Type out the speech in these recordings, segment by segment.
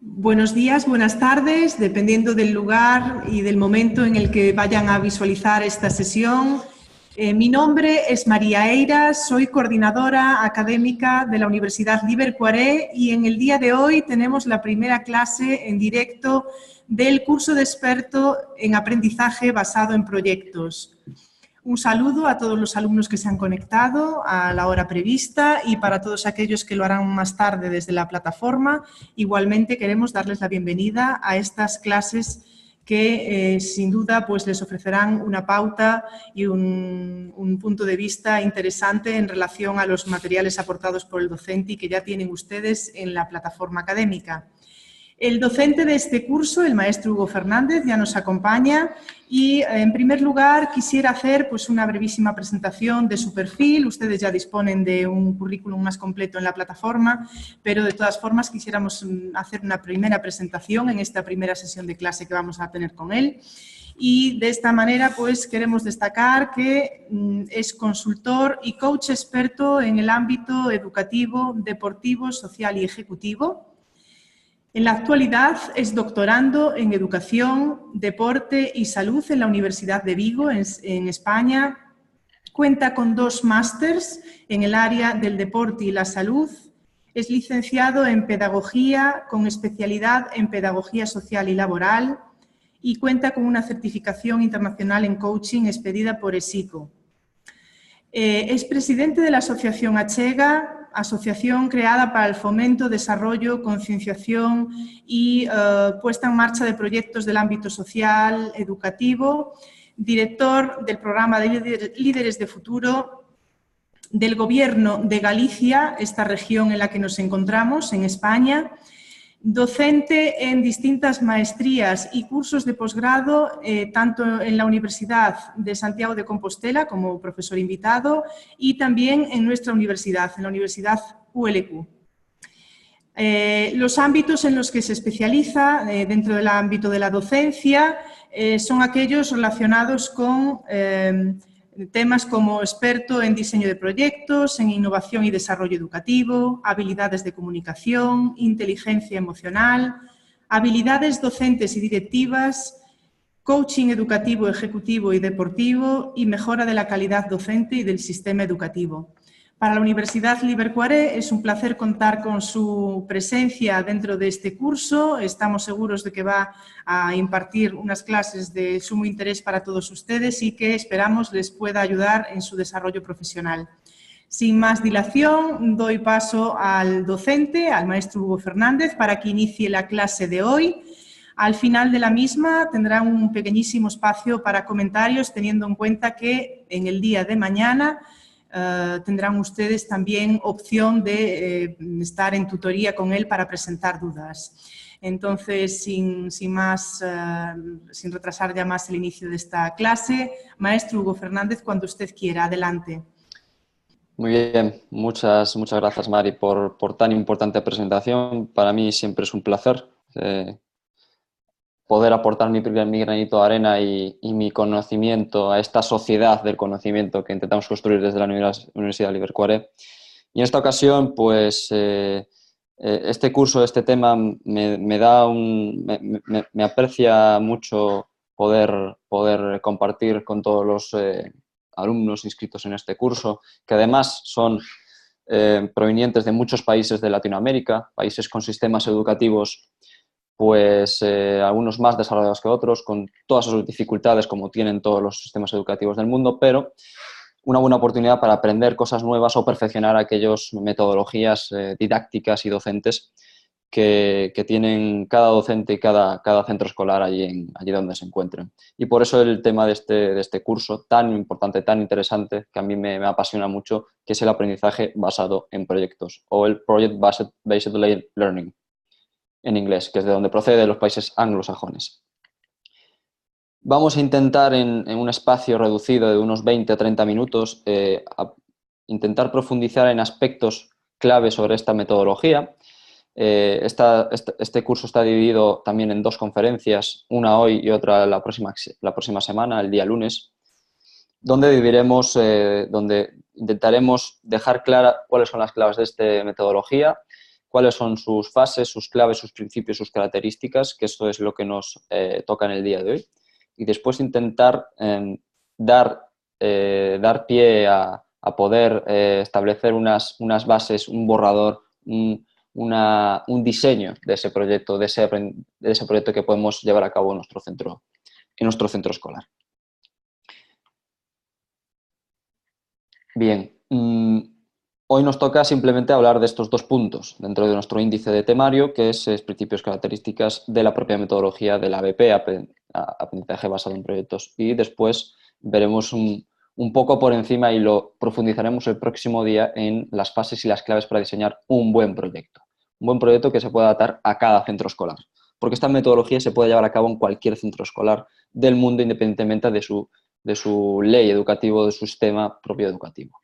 Buenos días, buenas tardes, dependiendo del lugar y del momento en el que vayan a visualizar esta sesión. Mi nombre es María Eira, soy coordinadora académica de la Universidad Liber4e y en el día de hoy tenemos la primera clase en directo del curso de experto en aprendizaje basado en proyectos. Un saludo a todos los alumnos que se han conectado a la hora prevista y para todos aquellos que lo harán más tarde desde la plataforma. Igualmente queremos darles la bienvenida a estas clases que sin duda pues, les ofrecerán una pauta y un punto de vista interesante en relación a los materiales aportados por el docente y que ya tienen ustedes en la plataforma académica. El docente de este curso, el maestro Hugo Fernández, ya nos acompaña y, en primer lugar, quisiera hacer pues, una brevísima presentación de su perfil. Ustedes ya disponen de un currículum más completo en la plataforma, pero de todas formas quisiéramos hacer una primera presentación en esta primera sesión de clase que vamos a tener con él. Y de esta manera pues, queremos destacar que es consultor y coach experto en el ámbito educativo, deportivo, social y ejecutivo. En la actualidad es doctorando en Educación, Deporte y Salud en la Universidad de Vigo, en España. Cuenta con 2 másters en el área del deporte y la salud. Es licenciado en Pedagogía con especialidad en Pedagogía Social y Laboral y cuenta con una certificación internacional en coaching expedida por ESICO. Es presidente de la Asociación Achega, asociación creada para el fomento, desarrollo, concienciación y puesta en marcha de proyectos del ámbito social, educativo, director del programa de Líderes de Futuro del Gobierno de Galicia, esta región en la que nos encontramos, en España, docente en distintas maestrías y cursos de posgrado, tanto en la Universidad de Santiago de Compostela como profesor invitado y también en nuestra universidad, en la Universidad ULQ. Los ámbitos en los que se especializa dentro del ámbito de la docencia son aquellos relacionados con temas como experto en diseño de proyectos, en innovación y desarrollo educativo, habilidades de comunicación, inteligencia emocional, habilidades docentes y directivas, coaching educativo, ejecutivo y deportivo y mejora de la calidad docente y del sistema educativo. Para la Universidad Liber4e es un placer contar con su presencia dentro de este curso. Estamos seguros de que va a impartir unas clases de sumo interés para todos ustedes y que esperamos les pueda ayudar en su desarrollo profesional. Sin más dilación, doy paso al docente, al maestro Hugo Fernández, para que inicie la clase de hoy. Al final de la misma tendrán un pequeñísimo espacio para comentarios, teniendo en cuenta que en el día de mañana tendrán ustedes también opción de estar en tutoría con él para presentar dudas. Entonces, sin retrasar ya más el inicio de esta clase, maestro Hugo Fernández, cuando usted quiera, adelante. Muy bien, muchas gracias, Mari, por tan importante presentación. Para mí siempre es un placer poder aportar mi granito de arena y mi conocimiento a esta sociedad del conocimiento que intentamos construir desde la Universidad Liber4e. Y en esta ocasión, pues, este curso, este tema, me aprecia mucho poder compartir con todos los alumnos inscritos en este curso, que además son provenientes de muchos países de Latinoamérica, países con sistemas educativos pues algunos más desarrollados que otros, con todas sus dificultades como tienen todos los sistemas educativos del mundo, pero una buena oportunidad para aprender cosas nuevas o perfeccionar aquellas metodologías didácticas y docentes que tienen cada docente y cada centro escolar allí donde se encuentren. Y por eso el tema de este curso tan importante, tan interesante, que a mí me apasiona mucho, que es el aprendizaje basado en proyectos o el Project Based Learning en inglés, que es de donde procede, los países anglosajones. Vamos a intentar en un espacio reducido de unos 20 a 30 minutos intentar profundizar en aspectos clave sobre esta metodología. Este curso está dividido también en 2 conferencias, una hoy y otra la próxima semana, el día lunes, donde intentaremos dejar clara cuáles son las claves de esta metodología, cuáles son sus fases, sus claves, sus principios, sus características, que esto es lo que nos toca en el día de hoy. Y después intentar dar pie a poder establecer unas bases, un borrador, un diseño de ese proyecto, de ese proyecto que podemos llevar a cabo en nuestro centro escolar. Bien, hoy nos toca simplemente hablar de estos dos puntos dentro de nuestro índice de temario, que es principios, características de la propia metodología de la ABP, aprendizaje basado en proyectos, y después veremos un poco por encima y lo profundizaremos el próximo día en las fases y las claves para diseñar un buen proyecto. Un buen proyecto que se pueda adaptar a cada centro escolar, porque esta metodología se puede llevar a cabo en cualquier centro escolar del mundo, independientemente de su ley educativa, de su sistema propio educativo.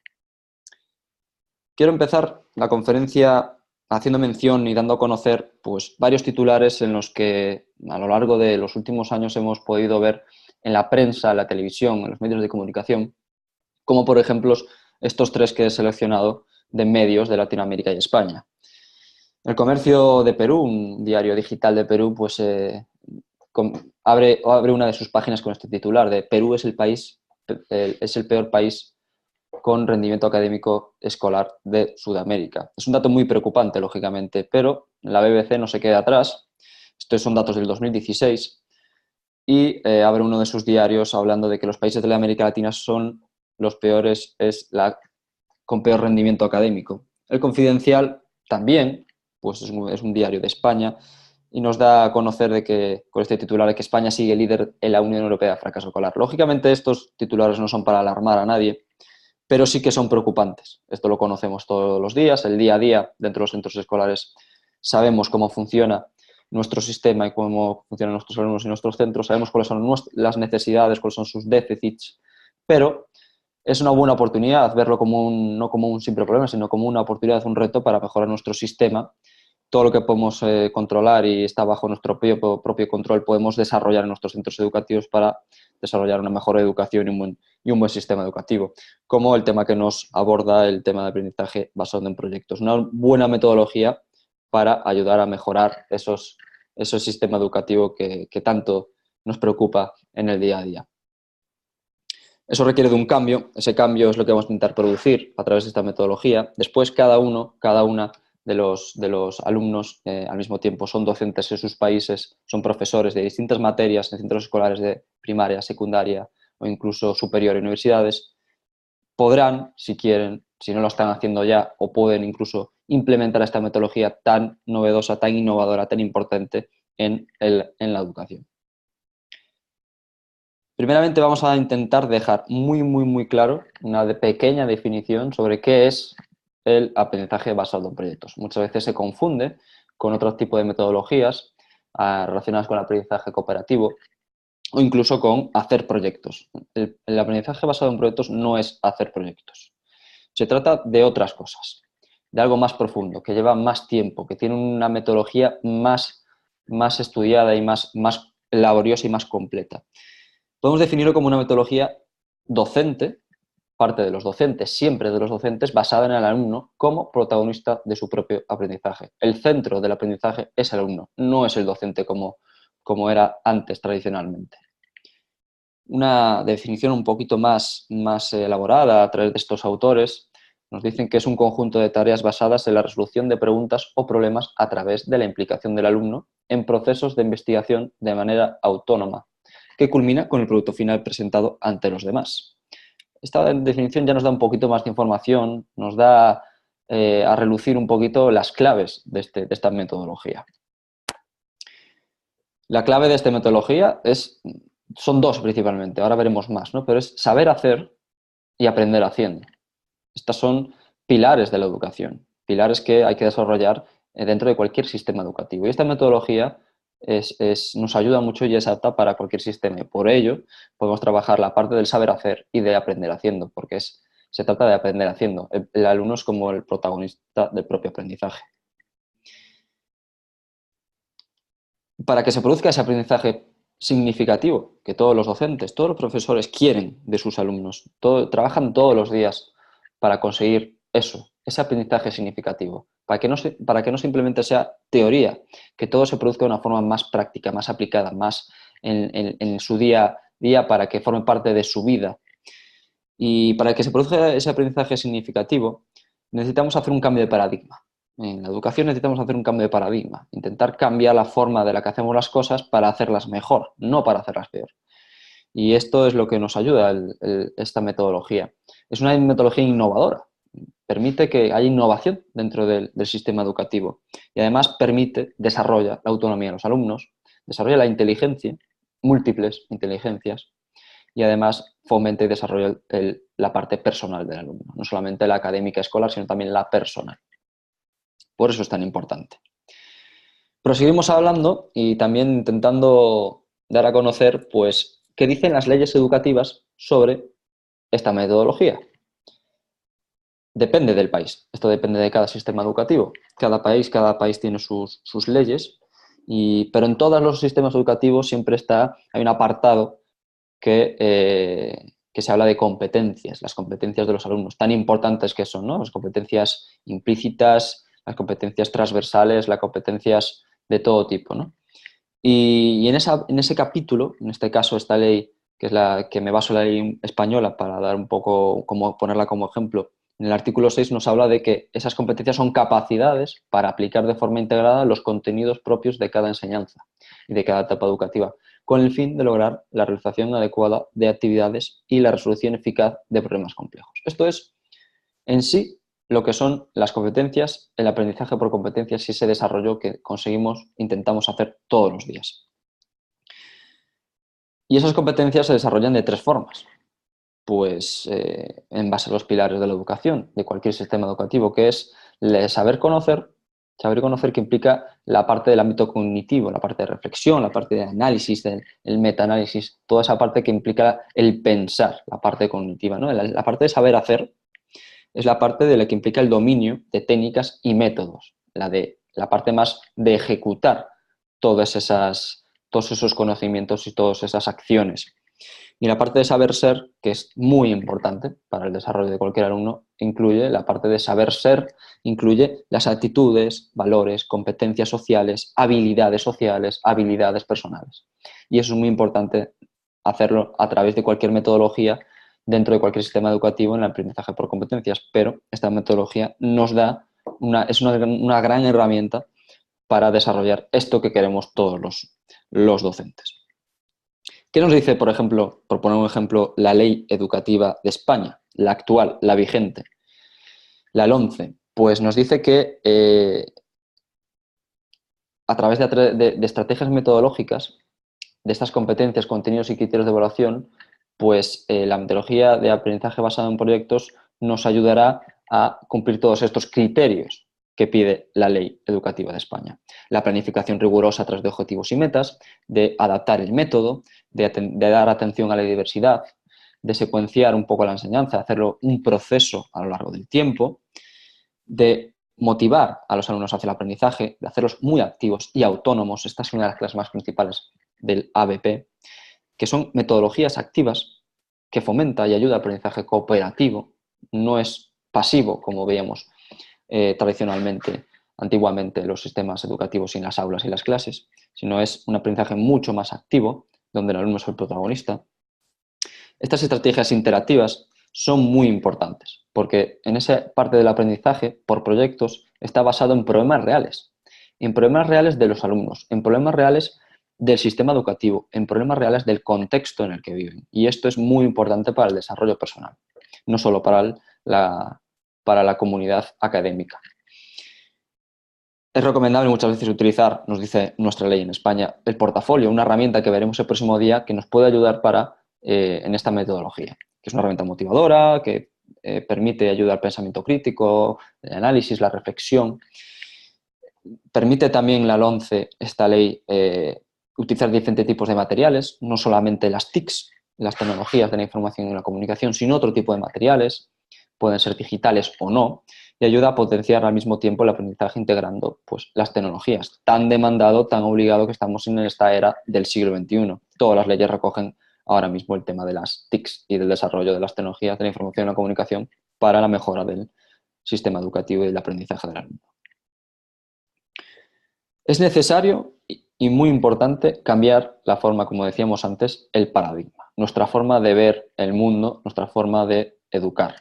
Quiero empezar la conferencia haciendo mención y dando a conocer pues, varios titulares en los que a lo largo de los últimos años hemos podido ver en la prensa, en la televisión, en los medios de comunicación, como por ejemplo estos tres que he seleccionado de medios de Latinoamérica y España. El Comercio de Perú, un diario digital de Perú, pues abre una de sus páginas con este titular de Perú es el peor país con rendimiento académico escolar de Sudamérica. Es un dato muy preocupante, lógicamente, pero la BBC no se queda atrás. Estos son datos del 2016 y abre uno de sus diarios hablando de que los países de la América Latina son los peores, con peor rendimiento académico. El Confidencial también, pues es un diario de España, y nos da a conocer de que, con este titular, de que España sigue líder en la Unión Europea de fracaso escolar. Lógicamente, estos titulares no son para alarmar a nadie, pero sí que son preocupantes. Esto lo conocemos todos los días, el día a día dentro de los centros escolares. Sabemos cómo funciona nuestro sistema y cómo funcionan nuestros alumnos y nuestros centros, sabemos cuáles son las necesidades, cuáles son sus déficits, pero es una buena oportunidad verlo no como un simple problema, sino como una oportunidad, un reto para mejorar nuestro sistema. Todo lo que podemos controlar y está bajo nuestro propio control podemos desarrollar en nuestros centros educativos para desarrollar una mejor educación y un buen sistema educativo, como el tema que nos aborda el tema de aprendizaje basado en proyectos. Una buena metodología para ayudar a mejorar ese sistema educativo que tanto nos preocupa en el día a día. Eso requiere de un cambio, ese cambio es lo que vamos a intentar producir a través de esta metodología. Después cada una de los alumnos al mismo tiempo son docentes en sus países, son profesores de distintas materias en centros escolares de primaria, secundaria o incluso superior en universidades, podrán, si quieren, si no lo están haciendo ya, o pueden incluso implementar esta metodología tan novedosa, tan innovadora, tan importante en la educación. Primeramente vamos a intentar dejar muy claro una pequeña definición sobre qué es el aprendizaje basado en proyectos. Muchas veces se confunde con otro tipo de metodologías relacionadas con el aprendizaje cooperativo o incluso con hacer proyectos. El aprendizaje basado en proyectos no es hacer proyectos. Se trata de otras cosas, de algo más profundo, que lleva más tiempo, que tiene una metodología más estudiada y más laboriosa y más completa. Podemos definirlo como una metodología docente, parte de los docentes, siempre de los docentes, basada en el alumno como protagonista de su propio aprendizaje. El centro del aprendizaje es el alumno, no es el docente como era antes tradicionalmente. Una definición un poquito más elaborada a través de estos autores nos dicen que es un conjunto de tareas basadas en la resolución de preguntas o problemas a través de la implicación del alumno en procesos de investigación de manera autónoma, que culmina con el producto final presentado ante los demás. Esta definición ya nos da un poquito más de información, nos da a relucir un poquito las claves de esta metodología. La clave de esta metodología son dos principalmente, ahora veremos más, ¿no? Pero es saber hacer y aprender haciendo. Estas son pilares de la educación, pilares que hay que desarrollar dentro de cualquier sistema educativo. Y esta metodología nos ayuda mucho y es apta para cualquier sistema. Y por ello podemos trabajar la parte del saber hacer y de aprender haciendo, porque se trata de aprender haciendo. El alumno es como el protagonista del propio aprendizaje. Para que se produzca ese aprendizaje significativo que todos los docentes, todos los profesores quieren de sus alumnos, trabajan todos los días para conseguir ese aprendizaje significativo, para que no simplemente sea teoría, que todo se produzca de una forma más práctica, más aplicada, más en su día a día, para que forme parte de su vida. Y para que se produzca ese aprendizaje significativo, necesitamos hacer un cambio de paradigma. En la educación necesitamos hacer un cambio de paradigma, intentar cambiar la forma de la que hacemos las cosas para hacerlas mejor, no para hacerlas peor. Y esto es lo que nos ayuda esta metodología. Es una metodología innovadora, permite que haya innovación dentro del sistema educativo y además desarrolla la autonomía de los alumnos, desarrolla la inteligencia, múltiples inteligencias, y además fomenta y desarrolla la parte personal del alumno, no solamente la académica escolar, sino también la personal. Por eso es tan importante. Proseguimos hablando y también intentando dar a conocer, pues, qué dicen las leyes educativas sobre esta metodología. Depende del país, esto depende de cada sistema educativo. Cada país tiene sus leyes, pero en todos los sistemas educativos siempre hay un apartado que se habla de competencias, las competencias de los alumnos, tan importantes que son, ¿no? Las competencias implícitas, las competencias transversales, las competencias de todo tipo, ¿no? Y en ese capítulo, en este caso esta ley, que es la que me baso en la ley española para dar un poco, ponerla como ejemplo, en el artículo 6 nos habla de que esas competencias son capacidades para aplicar de forma integrada los contenidos propios de cada enseñanza y de cada etapa educativa, con el fin de lograr la realización adecuada de actividades y la resolución eficaz de problemas complejos. Esto es, en sí, lo que son las competencias, el aprendizaje por competencias y ese desarrollo que intentamos hacer todos los días. Y esas competencias se desarrollan de tres formas. Pues en base a los pilares de la educación, de cualquier sistema educativo, que es el saber conocer que implica la parte del ámbito cognitivo, la parte de reflexión, la parte de análisis, el metaanálisis, toda esa parte que implica el pensar, la parte cognitiva, ¿no? La parte de saber hacer es la parte de la que implica el dominio de técnicas y métodos, la parte más de ejecutar todos esos conocimientos y todas esas acciones. Y la parte de saber ser, que es muy importante para el desarrollo de cualquier alumno, incluye la parte de saber ser, incluye las actitudes, valores, competencias sociales, habilidades personales. Y eso es muy importante hacerlo a través de cualquier metodología dentro de cualquier sistema educativo en el aprendizaje por competencias, pero esta metodología es una gran herramienta para desarrollar esto que queremos todos los docentes. ¿Qué nos dice, por ejemplo, por poner un ejemplo, la Ley Educativa de España, la actual, la vigente, la LOMCE? Pues nos dice que a través de estrategias metodológicas, de estas competencias, contenidos y criterios de evaluación, pues la metodología de aprendizaje basado en proyectos nos ayudará a cumplir todos estos criterios que pide la Ley Educativa de España. La planificación rigurosa a través de objetivos y metas, de adaptar el método, de dar atención a la diversidad, de secuenciar un poco la enseñanza, hacerlo un proceso a lo largo del tiempo, de motivar a los alumnos hacia el aprendizaje, de hacerlos muy activos y autónomos. Esta es una de las clases más principales del ABP, que son metodologías activas que fomenta y ayuda al aprendizaje cooperativo, no es pasivo, como veíamos tradicionalmente, antiguamente, los sistemas educativos en las aulas y las clases, sino es un aprendizaje mucho más activo, donde el alumno es el protagonista. Estas estrategias interactivas son muy importantes, porque en esa parte del aprendizaje por proyectos está basado en problemas reales de los alumnos, en problemas reales del sistema educativo, en problemas reales del contexto en el que viven. Y esto es muy importante para el desarrollo personal, no solo para la comunidad académica. Es recomendable muchas veces utilizar, nos dice nuestra ley en España, el portafolio, una herramienta que veremos el próximo día que nos puede ayudar en esta metodología, que es una herramienta motivadora, que permite ayudar al pensamiento crítico, el análisis, la reflexión. Permite también la LOMCE, esta ley, utilizar diferentes tipos de materiales, no solamente las TICs, las tecnologías de la información y la comunicación, sino otro tipo de materiales, pueden ser digitales o no, y ayuda a potenciar al mismo tiempo el aprendizaje integrando pues, las tecnologías, tan demandado, tan obligado que estamos en esta era del siglo XXI. Todas las leyes recogen ahora mismo el tema de las TICs y del desarrollo de las tecnologías de la información y la comunicación para la mejora del sistema educativo y del aprendizaje del alumno. Es necesario y muy importante cambiar la forma, como decíamos antes, el paradigma, nuestra forma de ver el mundo, nuestra forma de educar.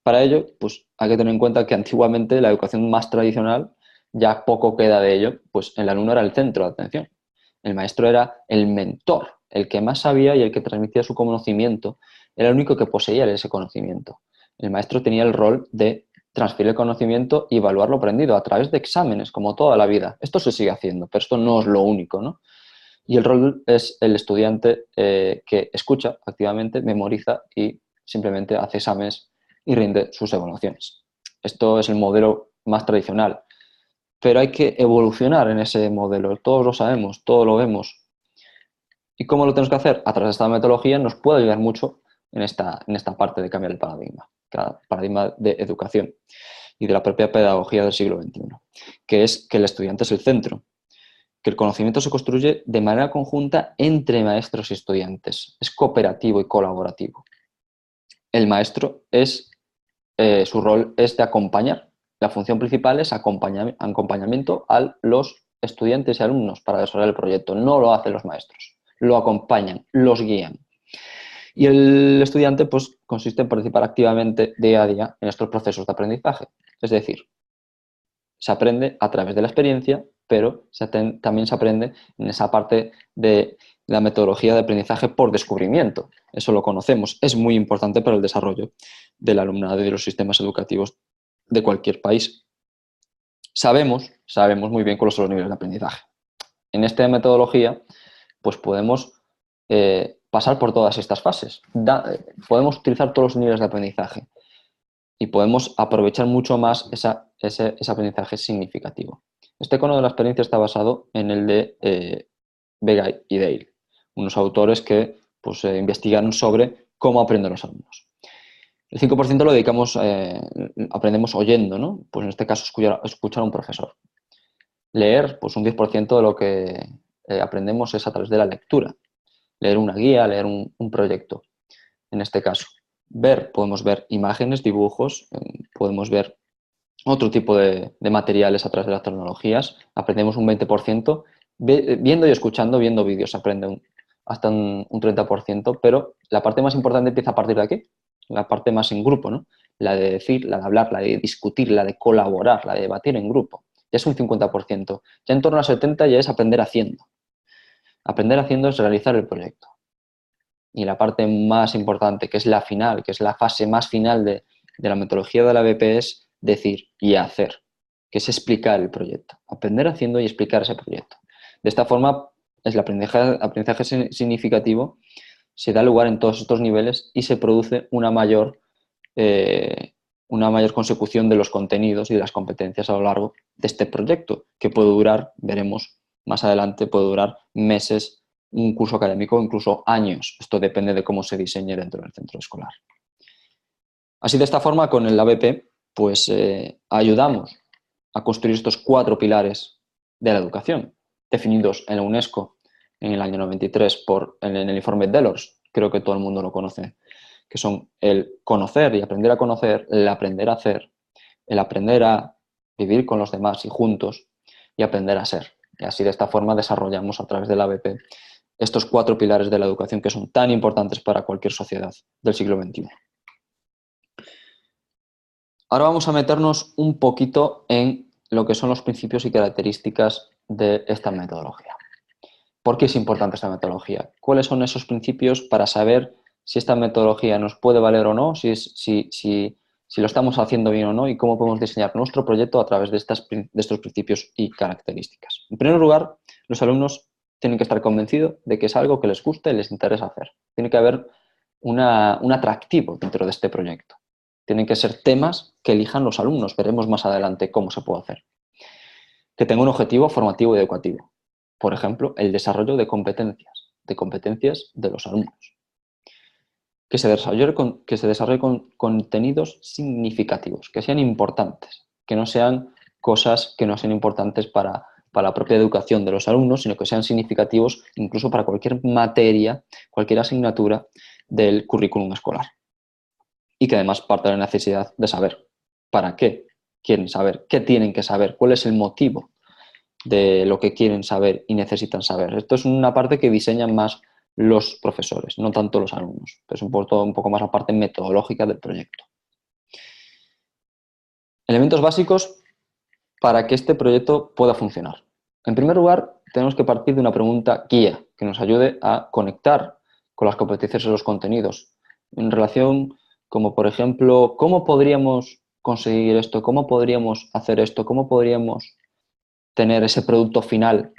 Para ello, pues hay que tener en cuenta que antiguamente la educación más tradicional, ya poco queda de ello, pues el alumno era el centro de atención. El maestro era el mentor, el que más sabía y el que transmitía su conocimiento, era el único que poseía ese conocimiento. El maestro tenía el rol de transferir el conocimiento y evaluar lo aprendido a través de exámenes, como toda la vida. Esto se sigue haciendo, pero esto no es lo único, ¿no? Y el rol es el estudiante que escucha activamente, memoriza y simplemente hace exámenes y rinde sus evaluaciones. Esto es el modelo más tradicional, pero hay que evolucionar en ese modelo. Todos lo sabemos, todos lo vemos. ¿Y cómo lo tenemos que hacer? A través de esta metodología nos puede ayudar mucho en esta parte de cambiar el paradigma de educación y de la propia pedagogía del siglo XXI, que es que el estudiante es el centro, que el conocimiento se construye de manera conjunta entre maestros y estudiantes, es cooperativo y colaborativo. El maestro su rol es de acompañar, la función principal es acompañamiento a los estudiantes y alumnos para desarrollar el proyecto, no lo hacen los maestros, lo acompañan, los guían. Y el estudiante pues, consiste en participar activamente día a día en estos procesos de aprendizaje. Es decir, se aprende a través de la experiencia, pero también se aprende en esa parte de la metodología de aprendizaje por descubrimiento. Eso lo conocemos. Es muy importante para el desarrollo del alumnado y de los sistemas educativos de cualquier país. Sabemos muy bien cuáles son los niveles de aprendizaje. En esta metodología, pues podemos pasar por todas estas fases. Podemos utilizar todos los niveles de aprendizaje y podemos aprovechar mucho más ese aprendizaje significativo. Este cono de la experiencia está basado en el de Vega y Dale, unos autores que pues, investigaron sobre cómo aprenden los alumnos. El 5% lo dedicamos, aprendemos oyendo, ¿no? Pues en este caso escuchar a un profesor. Leer, pues un 10% de lo que aprendemos es a través de la lectura. Leer una guía, leer un proyecto, en este caso. Podemos ver imágenes, dibujos, podemos ver otro tipo de materiales a través de las tecnologías. Aprendemos un 20%, viendo y escuchando, viendo vídeos, aprende hasta un 30%, pero la parte más importante empieza a partir de aquí, la parte más en grupo, ¿no? La de decir, la de hablar, la de discutir, la de colaborar, la de debatir en grupo. Ya es un 50%. Ya en torno a 70% ya es aprender haciendo. Aprender haciendo es realizar el proyecto. Y la parte más importante, que es la final, que es la fase más final de la metodología de la BP, es decir y hacer, que es explicar el proyecto. Aprender haciendo y explicar ese proyecto. De esta forma, el aprendizaje significativo se da lugar en todos estos niveles y se produce una mayor consecución de los contenidos y de las competencias a lo largo de este proyecto, que puede durar, veremos más adelante, puede durar meses, un curso académico, incluso años. Esto depende de cómo se diseñe dentro del centro escolar. Así, de esta forma, con el ABP, pues ayudamos a construir estos 4 pilares de la educación, definidos en la UNESCO en el año 93 en el informe Delors, creo que todo el mundo lo conoce, que son el conocer y aprender a conocer, el aprender a hacer, el aprender a vivir con los demás y juntos, y aprender a ser. Y así, de esta forma, desarrollamos a través del ABP estos 4 pilares de la educación que son tan importantes para cualquier sociedad del siglo XXI. Ahora vamos a meternos un poquito en lo que son los principios y características de esta metodología. ¿Por qué es importante esta metodología? ¿Cuáles son esos principios para saber si esta metodología nos puede valer o no, si lo estamos haciendo bien o no y cómo podemos diseñar nuestro proyecto a través de estos principios y características? En primer lugar, los alumnos tienen que estar convencidos de que es algo que les gusta y les interesa hacer. Tiene que haber un atractivo dentro de este proyecto. Tienen que ser temas que elijan los alumnos. Veremos más adelante cómo se puede hacer. Que tenga un objetivo formativo y educativo. Por ejemplo, el desarrollo de competencias de los alumnos. Que se desarrolle con contenidos significativos, que sean importantes, que no sean cosas que no sean importantes para la propia educación de los alumnos, sino que sean significativos incluso para cualquier materia, cualquier asignatura del currículum escolar. Y que además parte de la necesidad de saber para qué quieren saber, qué tienen que saber, cuál es el motivo de lo que quieren saber y necesitan saber. Esto es una parte que diseñan más los profesores, no tanto los alumnos, pero es un poco más la parte metodológica del proyecto. Elementos básicos para que este proyecto pueda funcionar. En primer lugar, tenemos que partir de una pregunta guía que nos ayude a conectar con las competencias y los contenidos en relación como, por ejemplo, ¿cómo podríamos conseguir esto? ¿Cómo podríamos hacer esto? ¿Cómo podríamos tener ese producto final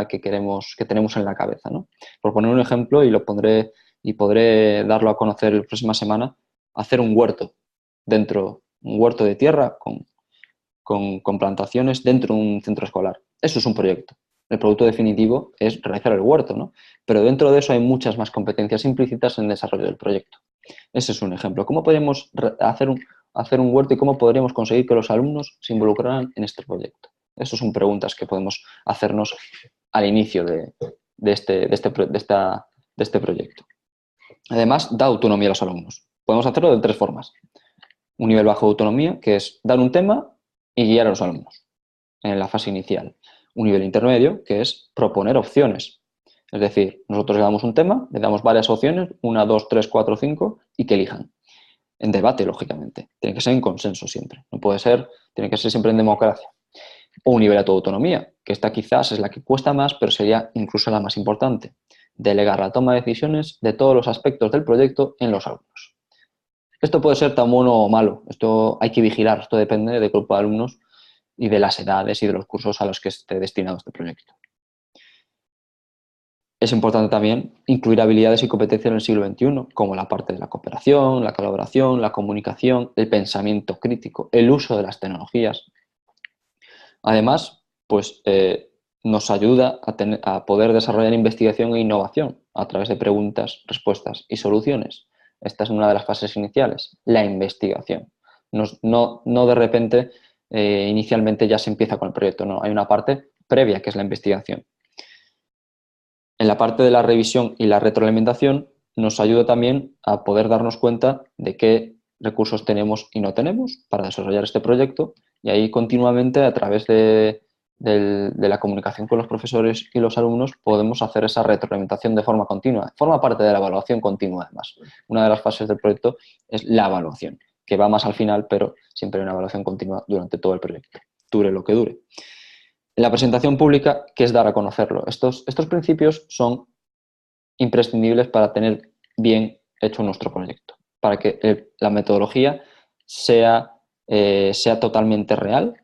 que queremos, que tenemos en la cabeza, ¿no? Por poner un ejemplo, y lo pondré y podré darlo a conocer la próxima semana, hacer un huerto un huerto de tierra con plantaciones dentro de un centro escolar. Eso es un proyecto. El producto definitivo es realizar el huerto, ¿no? Pero dentro de eso hay muchas más competencias implícitas en el desarrollo del proyecto. Ese es un ejemplo. ¿Cómo podemos hacer un huerto y cómo podríamos conseguir que los alumnos se involucraran en este proyecto? Esas son preguntas que podemos hacernos al inicio de este proyecto. Además, da autonomía a los alumnos. Podemos hacerlo de tres formas. Un nivel bajo de autonomía, que es dar un tema y guiar a los alumnos en la fase inicial. Un nivel intermedio, que es proponer opciones. Es decir, nosotros le damos un tema, le damos varias opciones, 1, 2, 3, 4, 5, y que elijan. En debate, lógicamente. Tiene que ser en consenso siempre. No puede ser, tiene que ser siempre en democracia. O un nivel de autonomía, que esta quizás es la que cuesta más, pero sería incluso la más importante. Delegar la toma de decisiones de todos los aspectos del proyecto en los alumnos. Esto puede ser tan bueno o malo, esto hay que vigilar, esto depende del grupo de alumnos y de las edades y de los cursos a los que esté destinado este proyecto. Es importante también incluir habilidades y competencias en el siglo XXI, como la parte de la cooperación, la colaboración, la comunicación, el pensamiento crítico, el uso de las tecnologías. Además, pues, nos ayuda a poder desarrollar investigación e innovación a través de preguntas, respuestas y soluciones. Esta es una de las fases iniciales, la investigación. No de repente, inicialmente ya se empieza con el proyecto, no, hay una parte previa que es la investigación. En la parte de la revisión y la retroalimentación nos ayuda también a poder darnos cuenta de qué recursos tenemos y no tenemos para desarrollar este proyecto y ahí continuamente a través de la comunicación con los profesores y los alumnos podemos hacer esa retroalimentación de forma continua. Forma parte de la evaluación continua además. Una de las fases del proyecto es la evaluación, que va más al final, pero siempre hay una evaluación continua durante todo el proyecto, dure lo que dure. En la presentación pública, ¿qué es dar a conocerlo? Estos principios son imprescindibles para tener bien hecho nuestro proyecto, para que la metodología sea totalmente real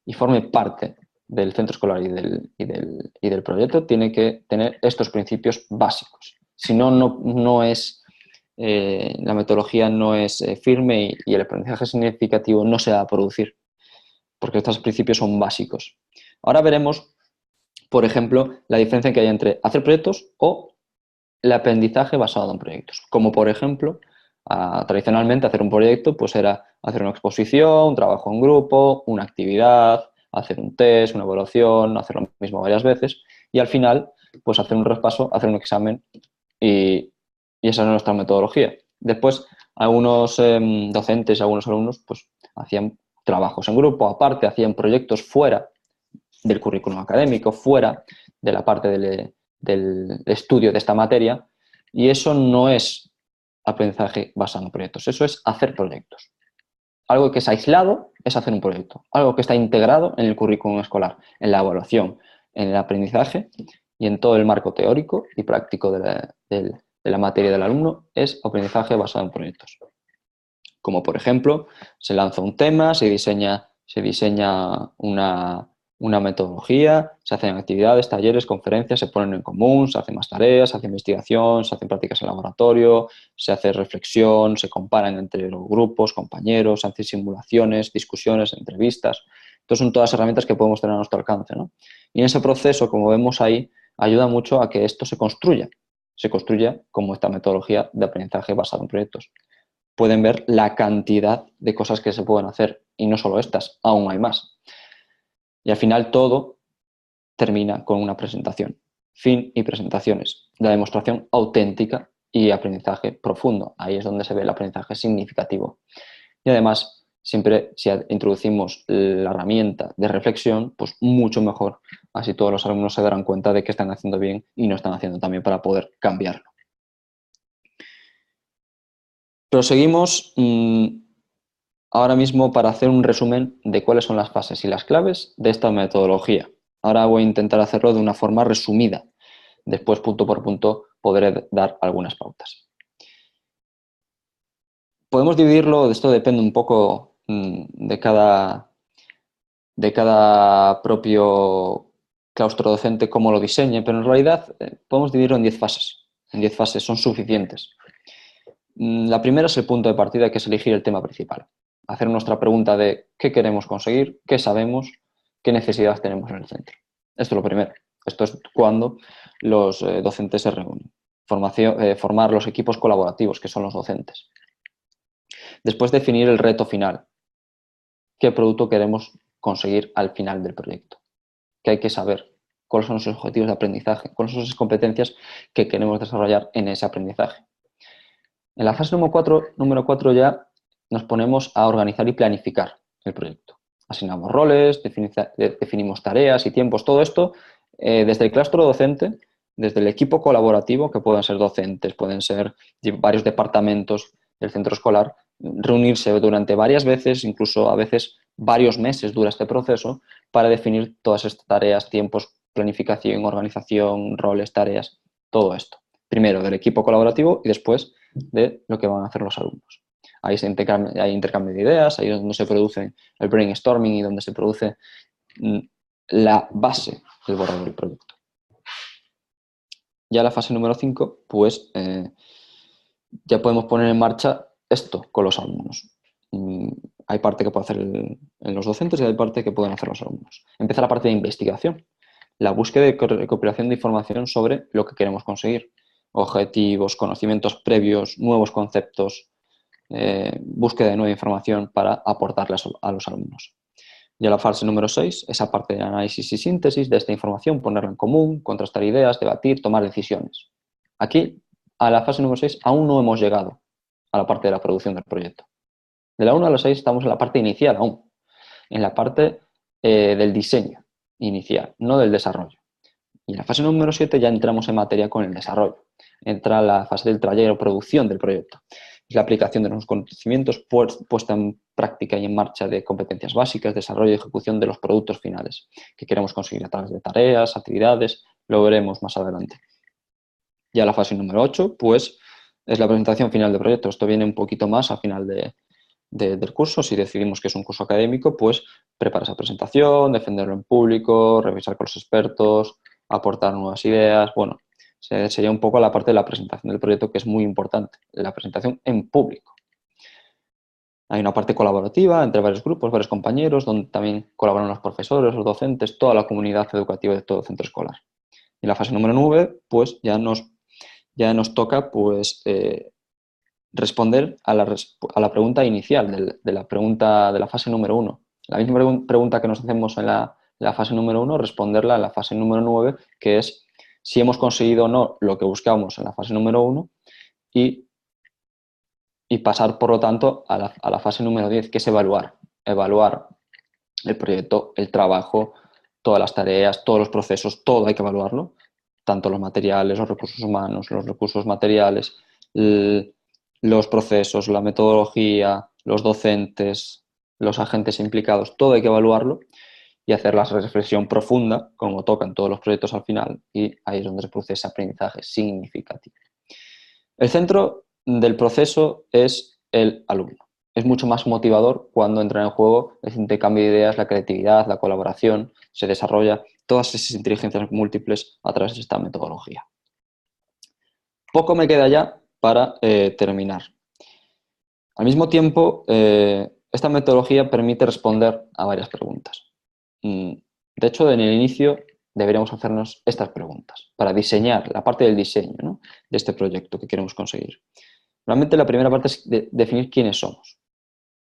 y forme parte del centro escolar y del proyecto. Tiene que tener estos principios básicos. Si no, la metodología no es firme y el aprendizaje significativo no se va a producir, porque estos principios son básicos. Ahora veremos, por ejemplo, la diferencia que hay entre hacer proyectos o el aprendizaje basado en proyectos. Como, por ejemplo, tradicionalmente hacer un proyecto pues era hacer una exposición, un trabajo en grupo, una actividad, hacer un test, una evaluación, hacer lo mismo varias veces y al final pues hacer un repaso, hacer un examen y esa es nuestra metodología. Después, algunos docentes y algunos alumnos pues hacían trabajos en grupo, aparte hacían proyectos fuera del currículum académico, fuera de la parte del estudio de esta materia, y eso no es aprendizaje basado en proyectos, eso es hacer proyectos. Algo que es aislado es hacer un proyecto, algo que está integrado en el currículum escolar, en la evaluación, en el aprendizaje y en todo el marco teórico y práctico de la materia del alumno es aprendizaje basado en proyectos. Como por ejemplo, se lanza un tema, se diseña una metodología, se hacen actividades, talleres, conferencias, se ponen en común, se hacen más tareas, se hace investigación, se hacen prácticas en laboratorio, se hace reflexión, se comparan entre los grupos, compañeros, se hacen simulaciones, discusiones, entrevistas. Estas son todas herramientas que podemos tener a nuestro alcance, ¿no? Y en ese proceso, como vemos ahí, ayuda mucho a que esto se construya como esta metodología de aprendizaje basado en proyectos. Pueden ver la cantidad de cosas que se pueden hacer y no solo estas, aún hay más. Y al final todo termina con una presentación. Fin y presentaciones. La demostración auténtica y aprendizaje profundo. Ahí es donde se ve el aprendizaje significativo. Y además Siempre si introducimos la herramienta de reflexión, pues mucho mejor. Así todos los alumnos se darán cuenta de que están haciendo bien y no están haciendo también para poder cambiarlo. Proseguimos ahora mismo para hacer un resumen de cuáles son las fases y las claves de esta metodología. Ahora voy a intentar hacerlo de una forma resumida. Después, punto por punto, podré dar algunas pautas. Podemos dividirlo, esto depende un poco de cada propio claustro docente, cómo lo diseñe, pero en realidad podemos dividirlo en 10 fases. En 10 fases son suficientes. La primera es el punto de partida, que es elegir el tema principal. Hacer nuestra pregunta de qué queremos conseguir, qué sabemos, qué necesidades tenemos en el centro. Esto es lo primero. Esto es cuando los docentes se reúnen. Formar los equipos colaborativos, que son los docentes. Después, definir el reto final. ¿Qué producto queremos conseguir al final del proyecto? ¿Qué hay que saber? ¿Cuáles son los objetivos de aprendizaje? ¿Cuáles son esas competencias que queremos desarrollar en ese aprendizaje? En la fase número 4 ya nos ponemos a organizar y planificar el proyecto. Asignamos roles, definimos tareas y tiempos, todo esto desde el claustro docente, desde el equipo colaborativo, que pueden ser docentes, pueden ser varios departamentos del centro escolar, reunirse durante varias veces, incluso a veces varios meses dura este proceso, para definir todas estas tareas, tiempos, planificación, organización, roles, tareas, todo esto. Primero del equipo colaborativo y después de lo que van a hacer los alumnos. Ahí hay intercambio de ideas, ahí es donde se produce el brainstorming y donde se produce la base del borrador del proyecto. Ya la fase número 5, pues ya podemos poner en marcha esto con los alumnos. Hay parte que puede hacer en los docentes y hay parte que pueden hacer los alumnos. Empieza la parte de investigación, la búsqueda y recopilación de información sobre lo que queremos conseguir. Objetivos, conocimientos previos, nuevos conceptos, búsqueda de nueva información para aportarles a los alumnos. Ya la fase número 6, esa parte de análisis y síntesis de esta información, ponerla en común, contrastar ideas, debatir, tomar decisiones. Aquí, a la fase número 6, aún no hemos llegado a la parte de la producción del proyecto. De la 1 a la 6 estamos en la parte inicial aún, en la parte del diseño inicial, no del desarrollo. Y en la fase número 7 ya entramos en materia con el desarrollo. Entra la fase del taller o producción del proyecto. Es la aplicación de los conocimientos, puesta en práctica y en marcha de competencias básicas, desarrollo y ejecución de los productos finales que queremos conseguir a través de tareas, actividades, lo veremos más adelante. Ya la fase número 8, pues, es la presentación final del proyecto. Esto viene un poquito más al final del curso. Si decidimos que es un curso académico, pues preparar esa presentación, defenderlo en público, revisar con los expertos, aportar nuevas ideas. Bueno, sería un poco la parte de la presentación del proyecto, que es muy importante, la presentación en público. Hay una parte colaborativa entre varios grupos, varios compañeros, donde también colaboran los profesores, los docentes, toda la comunidad educativa de todo el centro escolar. Y la fase número 9, pues ya nos toca pues, responder a la pregunta inicial de la fase número 1. La misma pregunta que nos hacemos en la fase número 1, responderla en la fase número 9, que es si hemos conseguido o no lo que buscamos en la fase número 1 y pasar, por lo tanto, a la fase número 10, que es evaluar. Evaluar el proyecto, el trabajo, todas las tareas, todos los procesos, todo hay que evaluarlo, tanto los materiales, los recursos humanos, los recursos materiales, los procesos, la metodología, los docentes, los agentes implicados, todo hay que evaluarlo y hacer la reflexión profunda, como tocan todos los proyectos al final, y ahí es donde se produce ese aprendizaje significativo. El centro del proceso es el alumno. Es mucho más motivador cuando entra en juego el intercambio de ideas, la creatividad, la colaboración, se desarrolla todas esas inteligencias múltiples a través de esta metodología. Poco me queda ya para terminar. Al mismo tiempo, esta metodología permite responder a varias preguntas. De hecho, en el inicio deberíamos hacernos estas preguntas para diseñar la parte del diseño, ¿no?, de este proyecto que queremos conseguir. Realmente la primera parte es definir quiénes somos.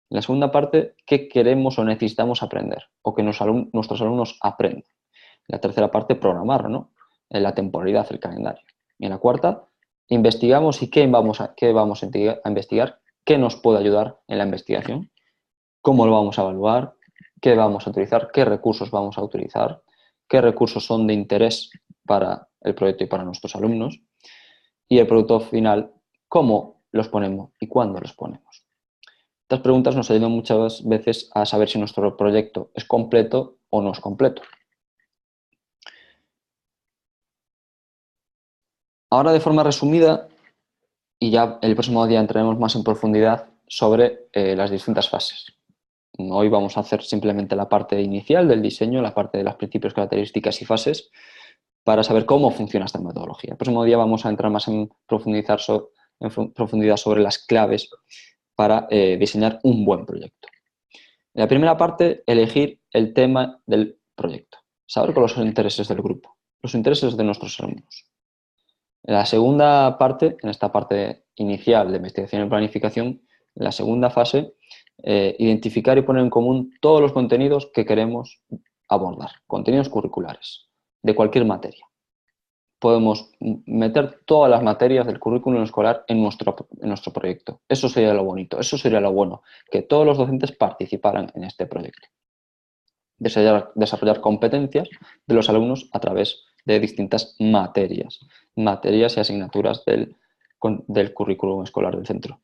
La segunda parte, qué queremos o necesitamos aprender o que nuestros alumnos aprendan. La tercera parte, programar, ¿no?, la temporalidad, el calendario. Y en la cuarta, investigamos y qué vamos a investigar, qué nos puede ayudar en la investigación. cómo lo vamos a evaluar, qué vamos a utilizar, qué recursos vamos a utilizar, qué recursos son de interés para el proyecto y para nuestros alumnos, y el producto final, cómo los ponemos y cuándo los ponemos. Estas preguntas nos ayudan muchas veces a saber si nuestro proyecto es completo o no es completo. Ahora, de forma resumida, y ya el próximo día entraremos más en profundidad sobre las distintas fases. Hoy vamos a hacer simplemente la parte inicial del diseño, la parte de los principios, características y fases, para saber cómo funciona esta metodología. El próximo día vamos a entrar más en profundidad sobre las claves para diseñar un buen proyecto. En la primera parte, elegir el tema del proyecto. Saber con los intereses del grupo, los intereses de nuestros alumnos. En la segunda parte, en esta parte inicial de investigación y planificación, en la segunda fase, identificar y poner en común todos los contenidos que queremos abordar, contenidos curriculares, de cualquier materia. Podemos meter todas las materias del currículum escolar en nuestro proyecto. Eso sería lo bonito, eso sería lo bueno, que todos los docentes participaran en este proyecto. Desarrollar competencias de los alumnos a través de distintas materias y asignaturas del currículum escolar del centro.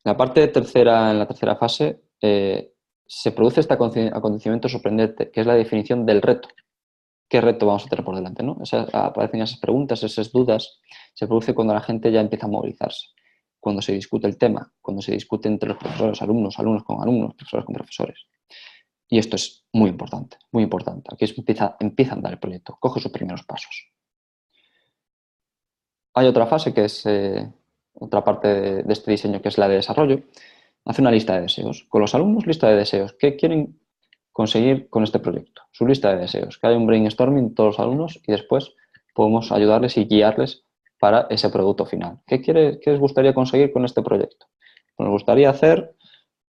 En la tercera fase, se produce este acontecimiento sorprendente, que es la definición del reto. ¿Qué reto vamos a tener por delante, ¿no? Aparecen esas preguntas, esas dudas, se produce cuando la gente ya empieza a movilizarse, cuando se discute el tema, cuando se discute entre los profesores, alumnos con alumnos, profesores con profesores. Y esto es muy importante, muy importante. Aquí empieza a andar el proyecto, coge sus primeros pasos. Hay otra fase que es otra parte de este diseño, que es la de desarrollo. Hace una lista de deseos. Con los alumnos, lista de deseos. ¿Qué quieren conseguir con este proyecto? Su lista de deseos. Que haya un brainstorming todos los alumnos y después podemos ayudarles y guiarles para ese producto final. ¿Qué les gustaría conseguir con este proyecto? Nos gustaría hacer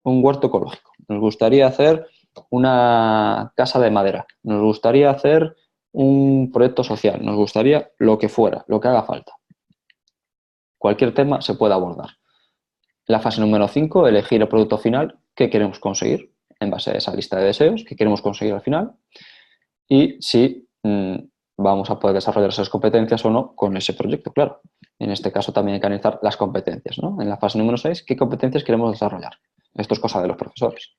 un huerto ecológico. Nos gustaría hacer una casa de madera. Nos gustaría hacer un proyecto social. Nos gustaría lo que fuera, lo que haga falta. Cualquier tema se puede abordar. La fase número 5, elegir el producto final que queremos conseguir en base a esa lista de deseos que queremos conseguir al final y si vamos a poder desarrollar esas competencias o no con ese proyecto, claro. En este caso también hay que analizar las competencias, ¿no? En la fase número 6, ¿qué competencias queremos desarrollar? Esto es cosa de los profesores.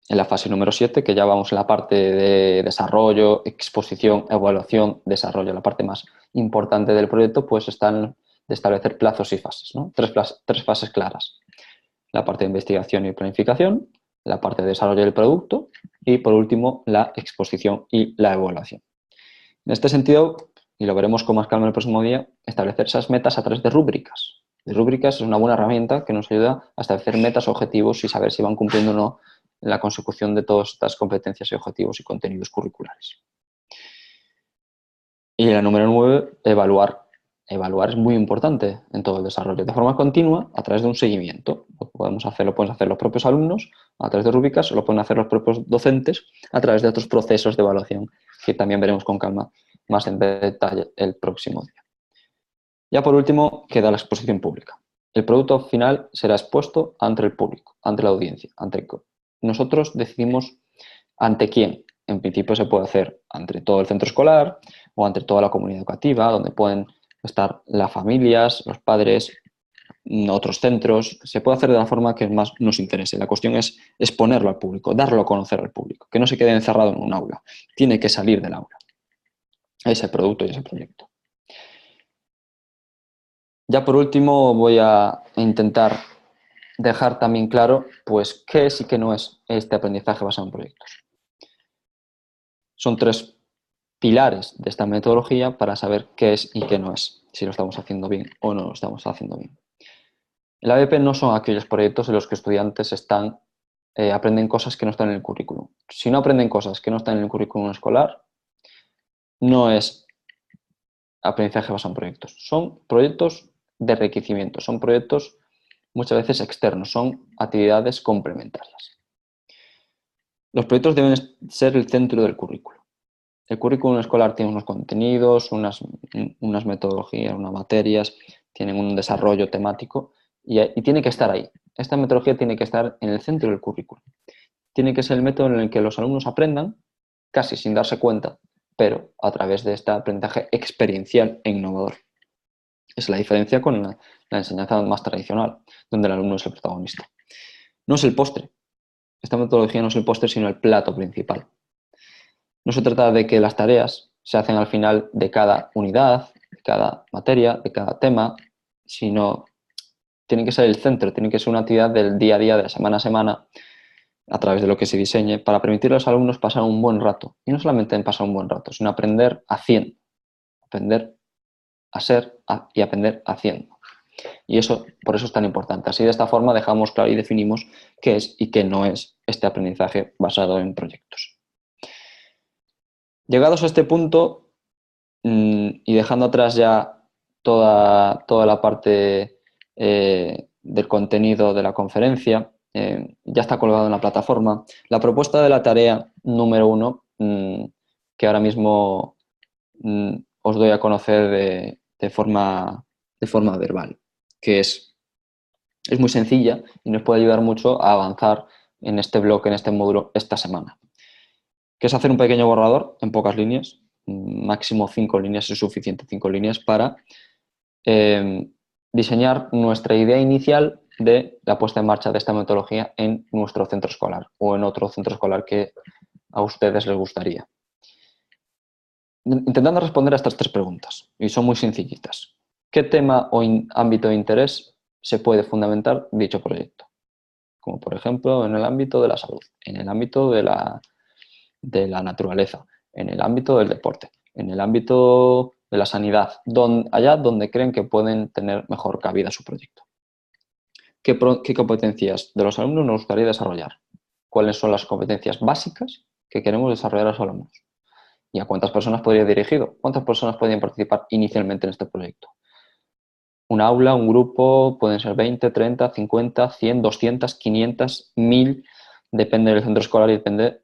En la fase número 7, que ya vamos en la parte de desarrollo, exposición, evaluación, desarrollo, la parte más importante del proyecto, pues están de establecer plazos y fases, ¿no? Tres fases claras. La parte de investigación y planificación, la parte de desarrollo del producto y, por último, la exposición y la evaluación. En este sentido, y lo veremos con más calma el próximo día, establecer esas metas a través de rúbricas. De rúbricas es una buena herramienta que nos ayuda a establecer metas, objetivos y saber si van cumpliendo o no la consecución de todas estas competencias y objetivos y contenidos curriculares. Y la número 9, evaluar. Evaluar es muy importante en todo el desarrollo, de forma continua, a través de un seguimiento. Lo pueden hacer los propios alumnos a través de rúbricas, o lo pueden hacer los propios docentes a través de otros procesos de evaluación, que también veremos con calma más en detalle el próximo día. Ya por último, queda la exposición pública. El producto final será expuesto ante el público, ante la audiencia, nosotros decidimos ante quién. En principio se puede hacer ante todo el centro escolar o ante toda la comunidad educativa, donde pueden estar las familias, los padres, otros centros. Se puede hacer de la forma que más nos interese. La cuestión es exponerlo al público, darlo a conocer al público, que no se quede encerrado en un aula. Tiene que salir del aula ese producto y ese proyecto. Ya por último voy a intentar dejar también claro pues qué es y qué no es este aprendizaje basado en proyectos. Son tres pilares de esta metodología para saber qué es y qué no es, si lo estamos haciendo bien o no lo estamos haciendo bien. El ABP no son aquellos proyectos en los que estudiantes aprenden cosas que no están en el currículum. Si no aprenden cosas que no están en el currículum escolar, no es aprendizaje basado en proyectos. Son proyectos de enriquecimiento, son proyectos muchas veces externos, son actividades complementarias. Los proyectos deben ser el centro del currículum. El currículum escolar tiene unos contenidos, unas metodologías, unas materias, tienen un desarrollo temático y tiene que estar ahí. esta metodología tiene que estar en el centro del currículum. Tiene que ser el método en el que los alumnos aprendan, casi sin darse cuenta, pero a través de este aprendizaje experiencial e innovador. Es la diferencia con la enseñanza más tradicional, donde el alumno es el protagonista. No es el postre. Esta metodología no es el postre, sino el plato principal. No se trata de que las tareas se hacen al final de cada unidad, de cada materia, de cada tema, sino tiene que ser el centro, tiene que ser una actividad del día a día, de la semana a semana, a través de lo que se diseñe, para permitir a los alumnos pasar un buen rato. Y no solamente en pasar un buen rato, sino aprender haciendo, aprender a ser y aprender haciendo. Y eso, por eso es tan importante. Así, de esta forma, dejamos claro y definimos qué es y qué no es este aprendizaje basado en proyectos. Llegados a este punto, y dejando atrás ya toda la parte del contenido de la conferencia, ya está colgado en la plataforma, la propuesta de la tarea número 1, que ahora mismo os doy a conocer de forma verbal, que es muy sencilla y nos puede ayudar mucho a avanzar en este bloque, en este módulo, esta semana. Que es hacer un pequeño borrador en pocas líneas, máximo 5 líneas es suficiente, 5 líneas para diseñar nuestra idea inicial de la puesta en marcha de esta metodología en nuestro centro escolar o en otro centro escolar que a ustedes les gustaría. Intentando responder a estas 3 preguntas, y son muy sencillitas. ¿Qué tema o ámbito de interés se puede fundamentar dicho proyecto? Como por ejemplo en el ámbito de la salud, en el ámbito de la naturaleza, en el ámbito del deporte, en el ámbito de la sanidad, allá donde creen que pueden tener mejor cabida su proyecto. ¿Qué competencias de los alumnos nos gustaría desarrollar? ¿Cuáles son las competencias básicas que queremos desarrollar a los alumnos? ¿Y a cuántas personas podría ir dirigido? ¿Cuántas personas podrían participar inicialmente en este proyecto? Un aula, un grupo, pueden ser 20, 30, 50, 100, 200, 500, 1000, depende del centro escolar y depende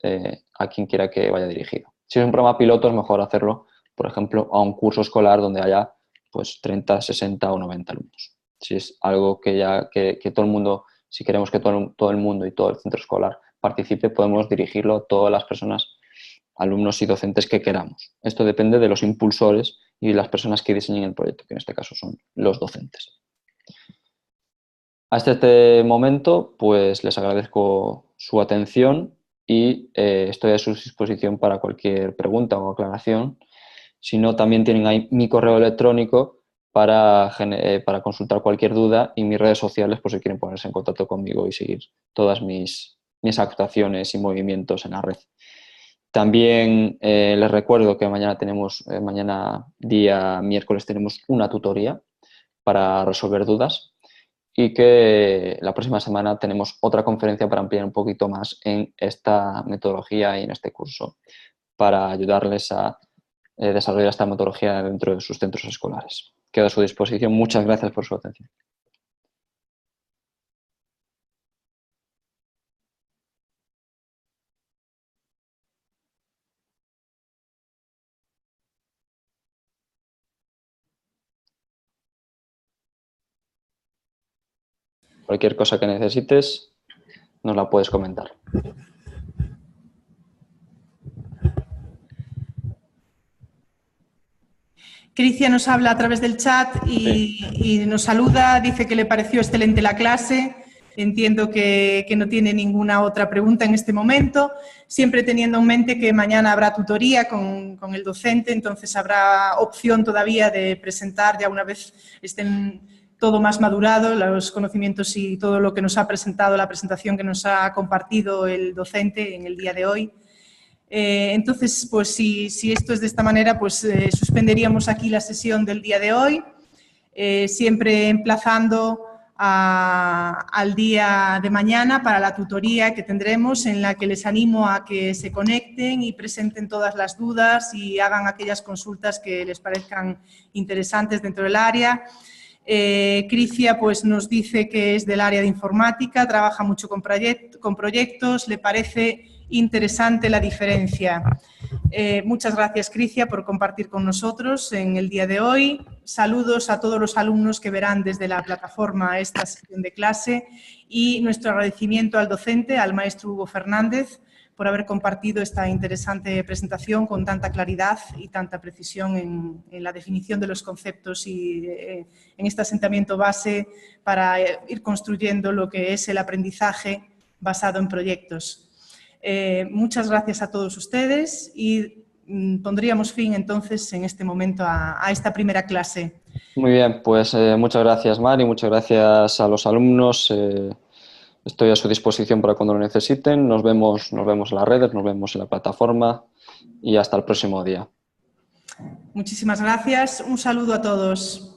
a quien quiera que vaya dirigido. Si es un programa piloto es mejor hacerlo, por ejemplo, a un curso escolar donde haya pues 30, 60 o 90 alumnos. Si es algo que todo el mundo, si queremos que todo el mundo y todo el centro escolar participe, podemos dirigirlo a todas las personas, alumnos y docentes que queramos. Esto depende de los impulsores y las personas que diseñen el proyecto, que en este caso son los docentes. Hasta este momento, pues les agradezco su atención y estoy a su disposición para cualquier pregunta o aclaración. Si no, también tienen ahí mi correo electrónico para consultar cualquier duda y mis redes sociales por si quieren ponerse en contacto conmigo y seguir todas mis actuaciones y movimientos en la red. También les recuerdo que mañana día miércoles tenemos una tutoría para resolver dudas y que la próxima semana tenemos otra conferencia para ampliar un poquito más en esta metodología y en este curso para ayudarles a desarrollar esta metodología dentro de sus centros escolares. Quedo a su disposición. Muchas gracias por su atención. Cualquier cosa que necesites, nos la puedes comentar. Crisia nos habla a través del chat y nos saluda, dice que le pareció excelente la clase. Entiendo que no tiene ninguna otra pregunta en este momento, siempre teniendo en mente que mañana habrá tutoría con el docente, entonces habrá opción todavía de presentar ya una vez estén todo más madurado, los conocimientos y todo lo que nos ha presentado, la presentación que nos ha compartido el docente en el día de hoy. Entonces, pues si esto es de esta manera, pues suspenderíamos aquí la sesión del día de hoy, siempre emplazando al día de mañana para la tutoría que tendremos, en la que les animo a que se conecten y presenten todas las dudas y hagan aquellas consultas que les parezcan interesantes dentro del área. Crisia pues, nos dice que es del área de informática, trabaja mucho con proyectos, le parece interesante la diferencia. Muchas gracias, Cricia, por compartir con nosotros en el día de hoy. Saludos a todos los alumnos que verán desde la plataforma esta sesión de clase y nuestro agradecimiento al docente, al maestro Hugo Fernández, por haber compartido esta interesante presentación con tanta claridad y tanta precisión en la definición de los conceptos y en este asentamiento base para ir construyendo lo que es el aprendizaje basado en proyectos. Muchas gracias a todos ustedes y pondríamos fin entonces en este momento a esta primera clase. Muy bien, pues muchas gracias, Mari, muchas gracias a los alumnos. Estoy a su disposición para cuando lo necesiten. Nos vemos en las redes, nos vemos en la plataforma y hasta el próximo día. Muchísimas gracias. Un saludo a todos.